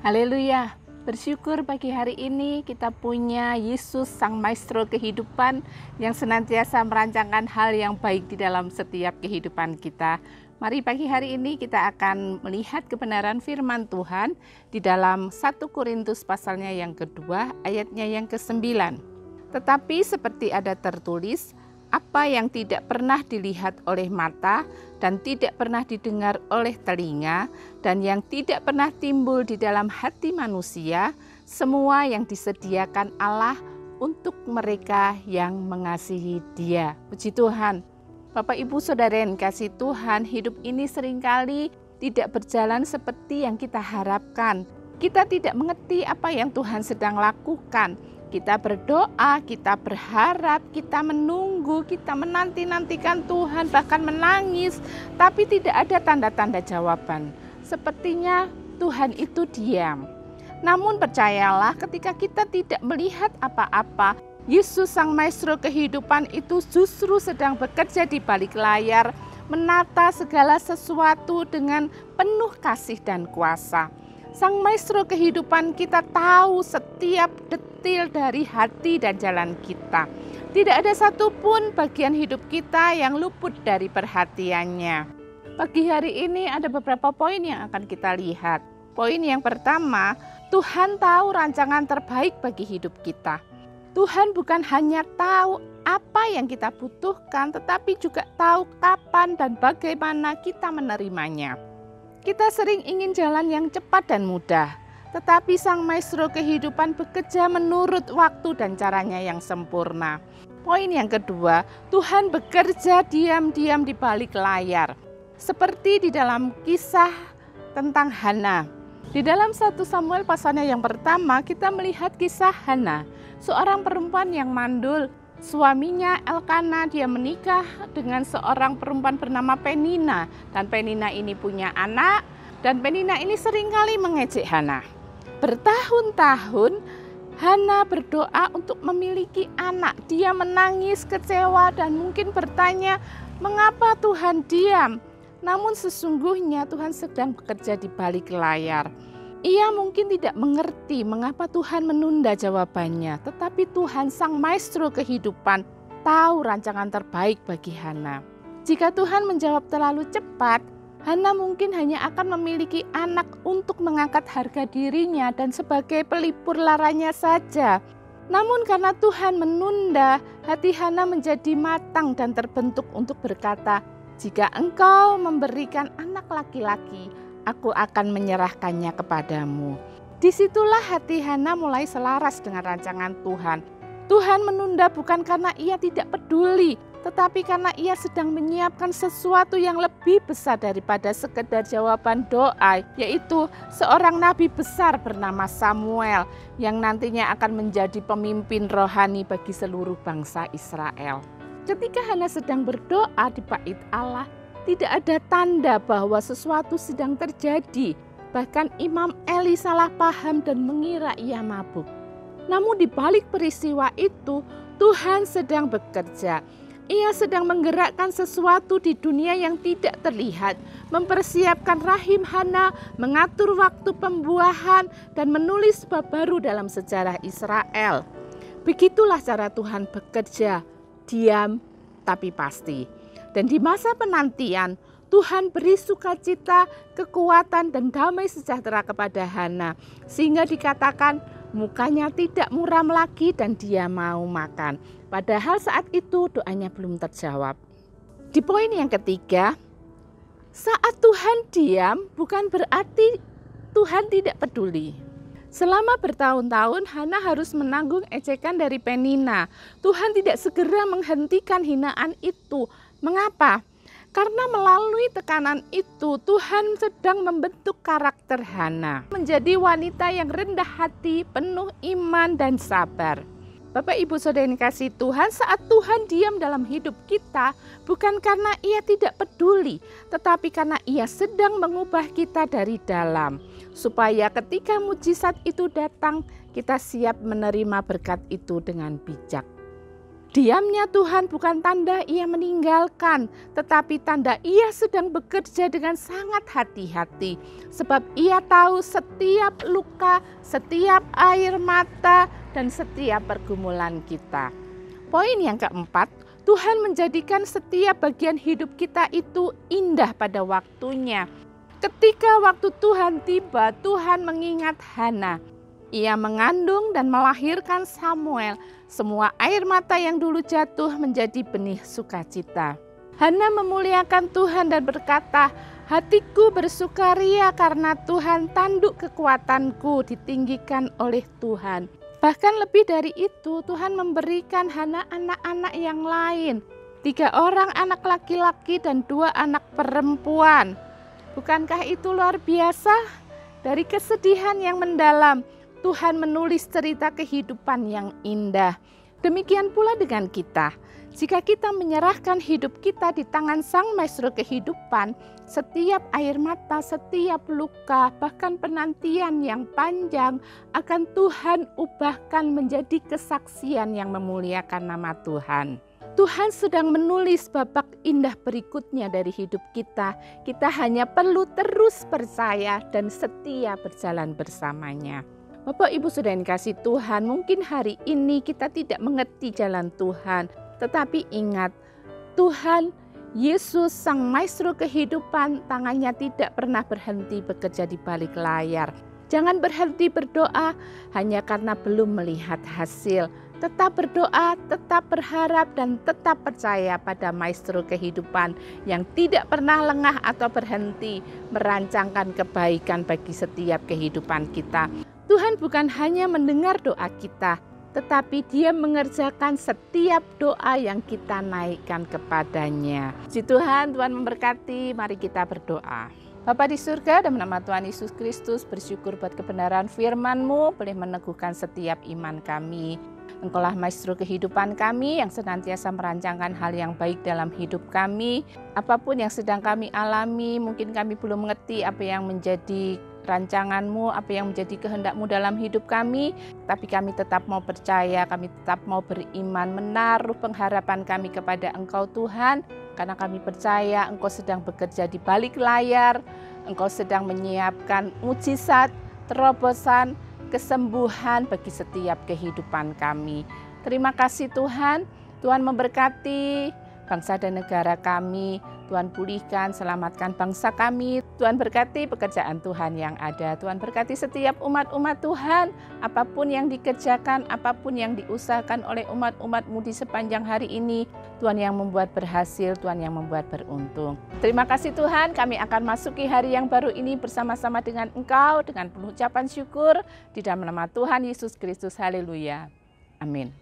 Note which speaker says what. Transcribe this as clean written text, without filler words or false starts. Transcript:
Speaker 1: Haleluya, bersyukur pagi hari ini kita punya Yesus Sang Maestro kehidupan yang senantiasa merancangkan hal yang baik di dalam setiap kehidupan kita. Mari pagi hari ini kita akan melihat kebenaran firman Tuhan di dalam 1 Korintus pasalnya yang kedua ayatnya yang ke-9. Tetapi seperti ada tertulis, apa yang tidak pernah dilihat oleh mata dan tidak pernah didengar oleh telinga dan yang tidak pernah timbul di dalam hati manusia, semua yang disediakan Allah untuk mereka yang mengasihi Dia. Puji Tuhan. Bapak Ibu Saudara yang kasih Tuhan, hidup ini seringkali tidak berjalan seperti yang kita harapkan. Kita tidak mengerti apa yang Tuhan sedang lakukan. Kita berdoa, kita berharap, kita menunggu, kita menanti-nantikan Tuhan, bahkan menangis, tapi tidak ada tanda-tanda jawaban. Sepertinya Tuhan itu diam. Namun percayalah, ketika kita tidak melihat apa-apa, Yesus Sang Maestro kehidupan itu justru sedang bekerja di balik layar, menata segala sesuatu dengan penuh kasih dan kuasa. Sang Maestro kehidupan kita tahu setiap detil dari hati dan jalan kita. Tidak ada satupun bagian hidup kita yang luput dari perhatiannya. Pagi hari ini ada beberapa poin yang akan kita lihat. Poin yang pertama, Tuhan tahu rancangan terbaik bagi hidup kita. Tuhan bukan hanya tahu apa yang kita butuhkan, tetapi juga tahu kapan dan bagaimana kita menerimanya. Kita sering ingin jalan yang cepat dan mudah, tetapi Sang Maestro kehidupan bekerja menurut waktu dan caranya yang sempurna. Poin yang kedua, Tuhan bekerja diam-diam di balik layar. Seperti di dalam kisah tentang Hana. Di dalam 1 Samuel pasalnya yang pertama, kita melihat kisah Hana, seorang perempuan yang mandul. Suaminya Elkana, dia menikah dengan seorang perempuan bernama Penina, dan Penina ini punya anak, dan Penina ini seringkali mengejek Hana. Bertahun-tahun Hana berdoa untuk memiliki anak. Dia menangis kecewa dan mungkin bertanya, mengapa Tuhan diam? Namun sesungguhnya Tuhan sedang bekerja di balik layar. Ia mungkin tidak mengerti mengapa Tuhan menunda jawabannya, tetapi Tuhan Sang Maestro kehidupan tahu rancangan terbaik bagi Hana. Jika Tuhan menjawab terlalu cepat, Hana mungkin hanya akan memiliki anak untuk mengangkat harga dirinya dan sebagai pelipur laranya saja. Namun karena Tuhan menunda, hati Hana menjadi matang dan terbentuk untuk berkata, "Jika engkau memberikan anak laki-laki, aku akan menyerahkannya kepadamu." Disitulah hati Hana mulai selaras dengan rancangan Tuhan. Tuhan menunda bukan karena ia tidak peduli, tetapi karena ia sedang menyiapkan sesuatu yang lebih besar daripada sekedar jawaban doa, yaitu seorang nabi besar bernama Samuel yang nantinya akan menjadi pemimpin rohani bagi seluruh bangsa Israel. Ketika Hana sedang berdoa di bait Allah, tidak ada tanda bahwa sesuatu sedang terjadi. Bahkan Imam Eli salah paham dan mengira ia mabuk. Namun di balik peristiwa itu, Tuhan sedang bekerja. Ia sedang menggerakkan sesuatu di dunia yang tidak terlihat, mempersiapkan rahim Hana, mengatur waktu pembuahan, dan menulis bab baru dalam sejarah Israel. Begitulah cara Tuhan bekerja, diam tapi pasti. Dan di masa penantian, Tuhan beri sukacita, kekuatan, dan damai sejahtera kepada Hana. Sehingga dikatakan mukanya tidak muram lagi dan dia mau makan. Padahal saat itu doanya belum terjawab. Di poin yang ketiga, saat Tuhan diam bukan berarti Tuhan tidak peduli. Selama bertahun-tahun Hana harus menanggung ejekan dari Penina. Tuhan tidak segera menghentikan hinaan itu. Mengapa? Karena melalui tekanan itu Tuhan sedang membentuk karakter Hana menjadi wanita yang rendah hati, penuh iman dan sabar. Bapak Ibu Saudara yang kasih Tuhan, saat Tuhan diam dalam hidup kita bukan karena ia tidak peduli, tetapi karena ia sedang mengubah kita dari dalam, supaya ketika mujizat itu datang, kita siap menerima berkat itu dengan bijak. Diamnya Tuhan bukan tanda ia meninggalkan, tetapi tanda ia sedang bekerja dengan sangat hati-hati. Sebab ia tahu setiap luka, setiap air mata, dan setiap pergumulan kita. Poin yang keempat, Tuhan menjadikan setiap bagian hidup kita itu indah pada waktunya. Ketika waktu Tuhan tiba, Tuhan mengingat Hana. Ia mengandung dan melahirkan Samuel. Semua air mata yang dulu jatuh menjadi benih sukacita. Hana memuliakan Tuhan dan berkata, hatiku bersukaria karena Tuhan, tanduk kekuatanku ditinggikan oleh Tuhan. Bahkan lebih dari itu, Tuhan memberikan Hana anak-anak yang lain. 3 orang anak laki-laki dan 2 anak perempuan. Bukankah itu luar biasa? Dari kesedihan yang mendalam, Tuhan menulis cerita kehidupan yang indah. Demikian pula dengan kita. Jika kita menyerahkan hidup kita di tangan Sang Maestro kehidupan, setiap air mata, setiap luka, bahkan penantian yang panjang akan Tuhan ubahkan menjadi kesaksian yang memuliakan nama Tuhan. Tuhan sedang menulis babak indah berikutnya dari hidup kita. Kita hanya perlu terus percaya dan setia berjalan bersamanya. Bapak Ibu Saudara yang kasih Tuhan, mungkin hari ini kita tidak mengerti jalan Tuhan. Tetapi ingat, Tuhan Yesus Sang Maestro kehidupan, tangannya tidak pernah berhenti bekerja di balik layar. Jangan berhenti berdoa hanya karena belum melihat hasil. Tetap berdoa, tetap berharap, dan tetap percaya pada Maestro kehidupan yang tidak pernah lengah atau berhenti merancangkan kebaikan bagi setiap kehidupan kita. Tuhan bukan hanya mendengar doa kita, tetapi Dia mengerjakan setiap doa yang kita naikkan kepadanya. Puji Tuhan, Tuhan memberkati. Mari kita berdoa. Bapa di surga, dalam nama Tuhan Yesus Kristus, bersyukur buat kebenaran firman-Mu, boleh meneguhkan setiap iman kami. Engkaulah Maestro kehidupan kami yang senantiasa merancangkan hal yang baik dalam hidup kami. Apapun yang sedang kami alami, mungkin kami belum mengerti apa yang menjadi rancangan-Mu, apa yang menjadi kehendak-Mu dalam hidup kami. Tapi kami tetap mau percaya, kami tetap mau beriman, menaruh pengharapan kami kepada Engkau Tuhan. Karena kami percaya Engkau sedang bekerja di balik layar, Engkau sedang menyiapkan mujizat, terobosan, kesembuhan bagi setiap kehidupan kami. Terima kasih Tuhan, Tuhan memberkati bangsa dan negara kami. Tuhan pulihkan, selamatkan bangsa kami. Tuhan berkati pekerjaan Tuhan yang ada. Tuhan berkati setiap umat-umat Tuhan. Apapun yang dikerjakan, apapun yang diusahakan oleh umat-umat-Mu di sepanjang hari ini, Tuhan yang membuat berhasil, Tuhan yang membuat beruntung. Terima kasih Tuhan, kami akan masuki hari yang baru ini bersama-sama dengan Engkau, dengan penuh ucapan syukur, di dalam nama Tuhan Yesus Kristus. Haleluya. Amin.